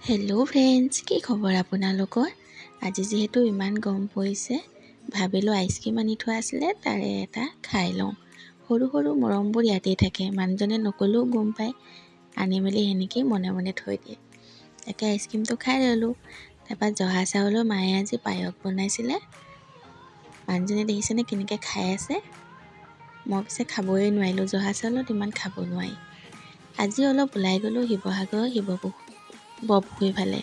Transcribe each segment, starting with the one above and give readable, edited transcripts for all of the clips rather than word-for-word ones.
Hello' friends, কি খবৰ আপোনালোকৰ? আজি যিহেতু ইমান গৰম পৰিছে, ভাবিলোঁ আইচক্ৰীম আনি থোৱা আছিলে, তাৰে এটা খাই লওঁ। সৰু সৰু মৰমবোৰ ইয়াতেই থাকে, মানুহজনে নক'লেও গম পায়, আনি মেলি সেনেকেই মনে মনে থৈ দিয়ে। তাকে আইচক্ৰীমটো খাই ল'লোঁ। তাৰপৰা জহা চাউলৰ মায়ে আজি পায়স বনাইছিলে। মানুহজনে দেখিছেনে কেনেকৈ খাই আছে? মই পিছে খাবই নোৱাৰিলোঁ, জহা চাউলত ইমান খাব নোৱাৰি। আজি অলপ ওলাই গ'লোঁ শিৱসাগৰ বৰপুখুৰী ফালে।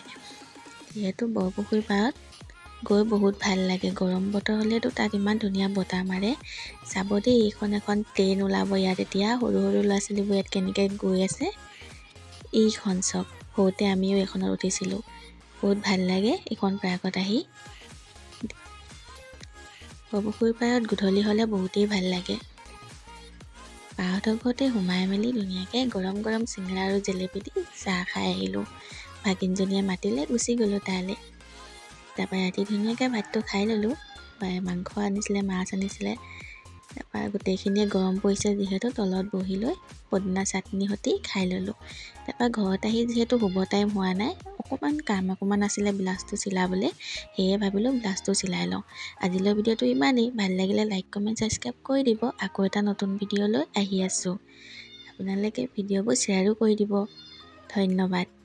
যিহেতু বৰপুখুৰী পাৰত গৈ বহুত ভাল লাগে। গৰম বতৰ হ'লেতো তাত ইমান ধুনীয়া বতাহ মাৰে। চাব দেই, এইখন এখন ট্ৰেইন ওলাব ইয়াত এতিয়া। সৰু সৰু ল'ৰা ছোৱালীবোৰ ইয়াত কেনেকৈ গৈ আছে। এইখন চব সৰুতে আমিও এইখনত উঠিছিলোঁ। বহুত ভাল লাগে এইখন পাৰ্কত আহি। বৰপুখুৰী পাৰত গধূলি হ'লে বহুতেই ভাল লাগে। পাহঁতৰ ঘৰতে সোমাই মেলি ধুনীয়াকৈ গৰম গৰম চিঙৰা আৰু জেলেপি দি চাহ খাই আহিলোঁ। ভাগিনজনীয়ে মাতিলে, গুচি গ'লোঁ তালৈ। তাৰপৰা ৰাতি ধুনীয়াকৈ ভাতটো খাই ল'লোঁ। মাংস আনিছিলে, মাছ আনিছিলে। তাৰপৰা গোটেইখিনিয়ে গৰম পৰিছে যিহেতু তলত বহি লৈ পদিনা চাটনিৰ সৈতে খাই ল'লোঁ। তাৰপৰা ঘৰত আহি যিহেতু শুব টাইম হোৱা নাই, অকণমান কাম আছিলে ব্লাউজটো চিলাবলৈ, সেয়ে ভাবিলোঁ ব্লাউজটো চিলাই লওঁ। আজিলৈ ভিডিঅ'টো ইমানেই। ভাল লাগিলে লাইক, কমেণ্ট, ছাবস্ক্ৰাইব কৰি দিব। আকৌ এটা নতুন ভিডিঅ' লৈ আহি আছোঁ। আপোনালোকে ভিডিঅ'বোৰ শ্বেয়াৰো কৰি দিব। ধন্যবাদ।